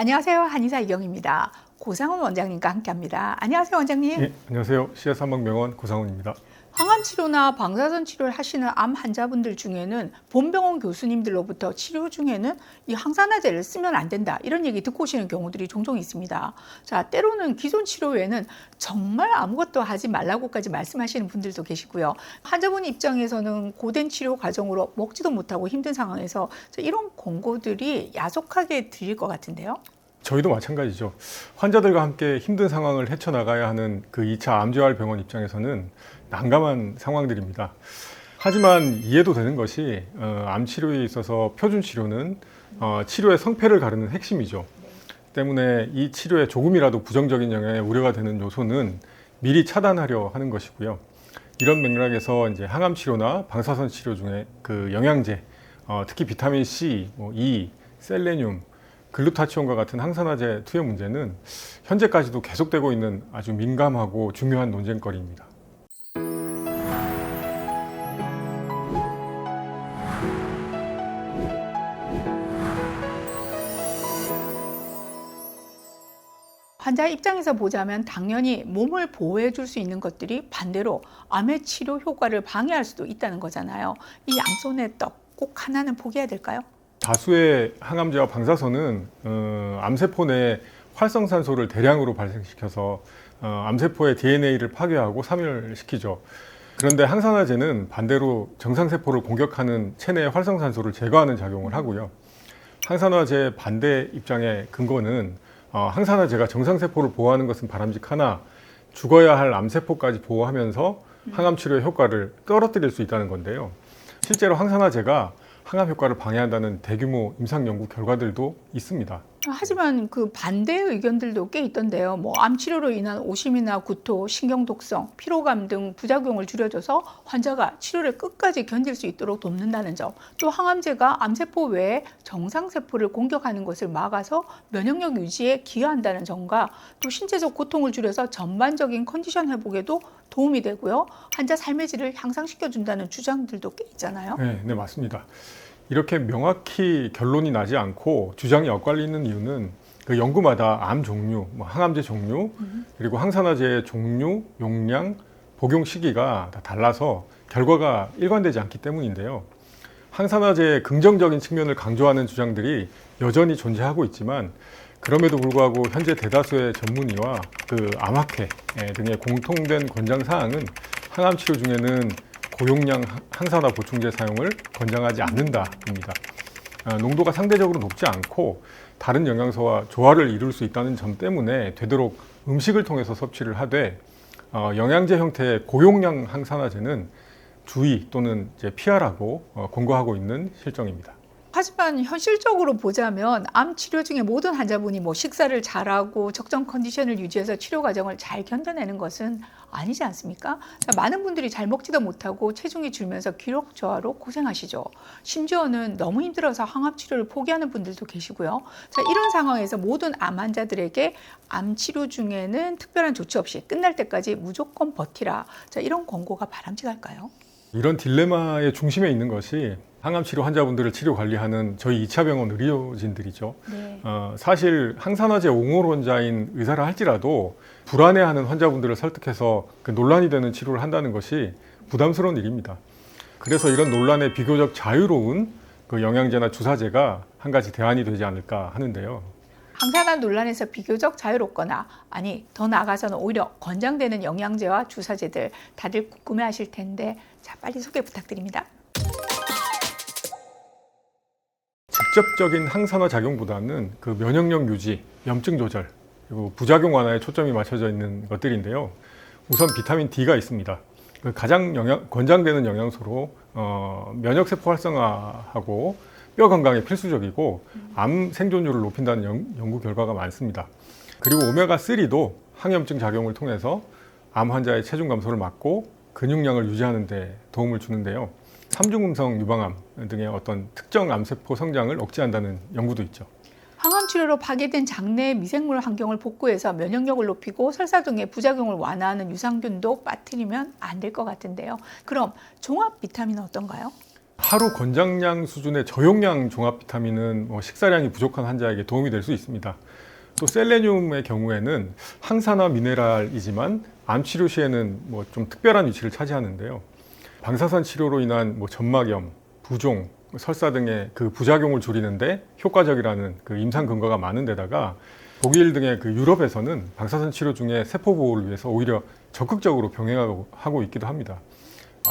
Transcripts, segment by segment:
안녕하세요. 한의사 이경입니다. 고상훈 원장님과 함께합니다. 안녕하세요, 원장님. 예, 안녕하세요. CS 한방병원 고상훈입니다. 항암 치료나 방사선 치료를 하시는 암 환자분들 중에는 본병원 교수님들로부터 치료 중에는 이 항산화제를 쓰면 안 된다 이런 얘기 듣고 오시는 경우들이 종종 있습니다. 자, 때로는 기존 치료 외에는 정말 아무것도 하지 말라고까지 말씀하시는 분들도 계시고요. 환자분 입장에서는 고된 치료 과정으로 먹지도 못하고 힘든 상황에서 이런 권고들이 야속하게 들릴 것 같은데요. 저희도 마찬가지죠. 환자들과 함께 힘든 상황을 헤쳐나가야 하는 그 2차 암재활 병원 입장에서는 난감한 상황들입니다. 하지만 이해도 되는 것이 암 치료에 있어서 표준 치료는 치료의 성패를 가르는 핵심이죠. 때문에 이 치료에 조금이라도 부정적인 영향에 우려가 되는 요소는 미리 차단하려 하는 것이고요. 이런 맥락에서 이제 항암 치료나 방사선 치료 중에 그 영양제, 특히 비타민 C, E, 셀레늄, 글루타치온과 같은 항산화제 투여 문제는 현재까지도 계속되고 있는 아주 민감하고 중요한 논쟁거리입니다. 환자 입장에서 보자면 당연히 몸을 보호해 줄 수 있는 것들이 반대로 암의 치료 효과를 방해할 수도 있다는 거잖아요. 이 양손의 떡 꼭 하나는 포기해야 될까요? 다수의 항암제와 방사선은 암세포 내 활성산소를 대량으로 발생시켜서 암세포의 DNA를 파괴하고 사멸시키죠. 그런데 항산화제는 반대로 정상세포를 공격하는 체내의 활성산소를 제거하는 작용을 하고요. 항산화제 반대 입장의 근거는 항산화제가 정상세포를 보호하는 것은 바람직하나 죽어야 할 암세포까지 보호하면서 항암치료의 효과를 떨어뜨릴 수 있다는 건데요. 실제로 항산화제가 항암 효과를 방해한다는 대규모 임상 연구 결과들도 있습니다. 하지만 그 반대의 의견들도 꽤 있던데요. 암 치료로 인한 오심이나 구토, 신경 독성, 피로감 등 부작용을 줄여줘서 환자가 치료를 끝까지 견딜 수 있도록 돕는다는 점, 또 항암제가 암세포 외에 정상세포를 공격하는 것을 막아서 면역력 유지에 기여한다는 점과 또 신체적 고통을 줄여서 전반적인 컨디션 회복에도 도움이 되고요. 환자 삶의 질을 향상시켜준다는 주장들도 꽤 있잖아요. 네, 맞습니다. 이렇게 명확히 결론이 나지 않고 주장이 엇갈리는 이유는 그 연구마다 암 종류, 항암제 종류, 그리고 항산화제의 종류, 용량, 복용 시기가 다 달라서 결과가 일관되지 않기 때문인데요. 항산화제의 긍정적인 측면을 강조하는 주장들이 여전히 존재하고 있지만 그럼에도 불구하고 현재 대다수의 전문의와 그 암학회 등의 공통된 권장 사항은 항암 치료 중에는 고용량 항산화 보충제 사용을 권장하지 않는다입니다. 농도가 상대적으로 높지 않고 다른 영양소와 조화를 이룰 수 있다는 점 때문에 되도록 음식을 통해서 섭취를 하되 영양제 형태의 고용량 항산화제는 주의 또는 이제 피하라고 권고하고 있는 실정입니다. 하지만 현실적으로 보자면 암 치료 중에 모든 환자분이 식사를 잘하고 적정 컨디션을 유지해서 치료 과정을 잘 견뎌내는 것은 아니지 않습니까? 많은 분들이 잘 먹지도 못하고 체중이 줄면서 기록 저하로 고생하시죠. 심지어는 너무 힘들어서 항암 치료를 포기하는 분들도 계시고요. 이런 상황에서 모든 암 환자들에게 암 치료 중에는 특별한 조치 없이 끝날 때까지 무조건 버티라. 이런 권고가 바람직할까요? 이런 딜레마의 중심에 있는 것이 항암 치료 환자분들을 치료 관리하는 저희 2차 병원 의료진들이죠. 네. 사실 항산화제 옹호론자인 의사라 할지라도 불안해하는 환자분들을 설득해서 그 논란이 되는 치료를 한다는 것이 부담스러운 일입니다. 그래서 이런 논란에 비교적 자유로운 그 영양제나 주사제가 한 가지 대안이 되지 않을까 하는데요. 항산화 논란에서 비교적 자유롭거나 더 나아가서는 오히려 권장되는 영양제와 주사제들 다들 궁금해하실 텐데 빨리 소개 부탁드립니다. 직접적인 항산화 작용보다는 그 면역력 유지, 염증 조절, 그리고 부작용 완화에 초점이 맞춰져 있는 것들인데요. 우선 비타민 D가 있습니다. 가장 권장되는 영양소로 면역세포 활성화하고 뼈 건강에 필수적이고 암 생존율을 높인다는 연구 결과가 많습니다. 그리고 오메가3도 항염증 작용을 통해서 암 환자의 체중 감소를 막고 근육량을 유지하는 데 도움을 주는데요. 삼중음성 유방암 등의 어떤 특정 암세포 성장을 억제한다는 연구도 있죠. 항암 치료로 파괴된 장내 미생물 환경을 복구해서 면역력을 높이고 설사 등의 부작용을 완화하는 유산균도 빠뜨리면 안 될 것 같은데요. 그럼 종합 비타민은 어떤가요? 하루 권장량 수준의 저용량 종합 비타민은 식사량이 부족한 환자에게 도움이 될 수 있습니다. 또 셀레늄의 경우에는 항산화 미네랄이지만 암 치료 시에는 좀 특별한 위치를 차지하는데요. 방사선 치료로 인한 점막염, 부종, 설사 등의 그 부작용을 줄이는데 효과적이라는 그 임상 근거가 많은 데다가 독일 등의 그 유럽에서는 방사선 치료 중에 세포 보호를 위해서 오히려 적극적으로 병행하고 있기도 합니다.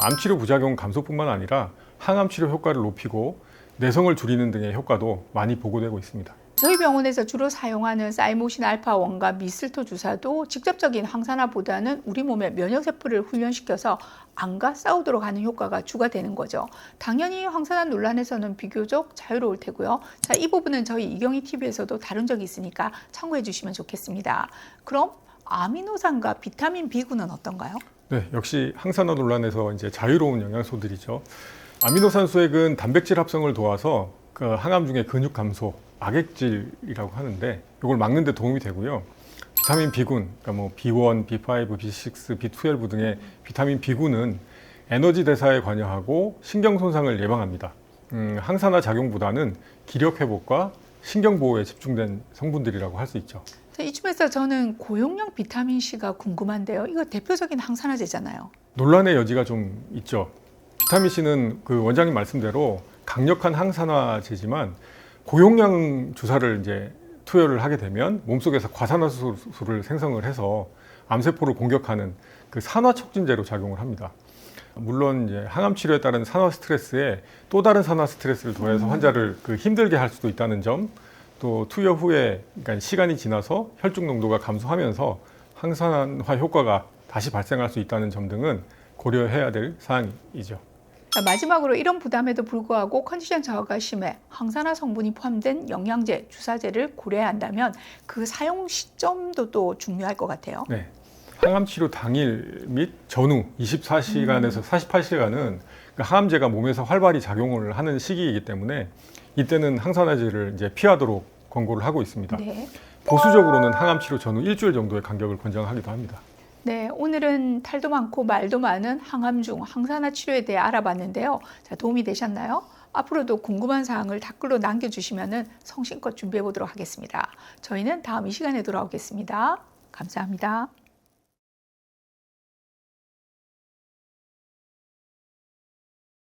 암 치료 부작용 감소뿐만 아니라 항암 치료 효과를 높이고 내성을 줄이는 등의 효과도 많이 보고되고 있습니다. 저희 병원에서 주로 사용하는 사이모신 알파1과 미슬토 주사도 직접적인 항산화보다는 우리 몸의 면역세포를 훈련시켜서 암과 싸우도록 하는 효과가 추가되는 거죠. 당연히 항산화 논란에서는 비교적 자유로울 테고요. 자, 이 부분은 저희 이경희 TV에서도 다룬 적이 있으니까 참고해 주시면 좋겠습니다. 그럼 아미노산과 비타민 B군은 어떤가요? 네, 역시 항산화 논란에서 이제 자유로운 영양소들이죠. 아미노산 수액은 단백질 합성을 도와서 그 항암 중에 근육 감소, 악액질이라고 하는데 이걸 막는 데 도움이 되고요. 비타민 B군, 그러니까 B1, B5, B6, B12 등의 비타민 B군은 에너지 대사에 관여하고 신경 손상을 예방합니다. 항산화 작용보다는 기력 회복과 신경 보호에 집중된 성분들이라고 할 수 있죠. 자, 이쯤에서 저는 고용량 비타민 C가 궁금한데요. 이거 대표적인 항산화제잖아요. 논란의 여지가 좀 있죠. 비타민 C는 그 원장님 말씀대로 강력한 항산화제지만 고용량 주사를 이제 투여를 하게 되면 몸속에서 과산화수소를 생성을 해서 암세포를 공격하는 그 산화 촉진제로 작용을 합니다. 물론 이제 항암 치료에 따른 산화 스트레스에 또 다른 산화 스트레스를 더해서 환자를 그 힘들게 할 수도 있다는 점, 또 투여 후에 그러니까 시간이 지나서 혈중 농도가 감소하면서 항산화 효과가 다시 발생할 수 있다는 점 등은 고려해야 될 사항이죠. 자, 마지막으로 이런 부담에도 불구하고 컨디션 저하가 심해 항산화 성분이 포함된 영양제, 주사제를 고려해야 한다면 그 사용 시점도 또 중요할 것 같아요. 네. 항암 치료 당일 및 전후 24시간에서 48시간은 항암제가 몸에서 활발히 작용을 하는 시기이기 때문에 이때는 항산화제를 이제 피하도록 권고를 하고 있습니다. 네. 보수적으로는 항암 치료 전후 일주일 정도의 간격을 권장하기도 합니다. 네, 오늘은 탈도 많고 말도 많은 항암 중 항산화 치료에 대해 알아봤는데요. 자, 도움이 되셨나요? 앞으로도 궁금한 사항을 댓글로 남겨주시면 성심껏 준비해 보도록 하겠습니다. 저희는 다음 이 시간에 돌아오겠습니다. 감사합니다.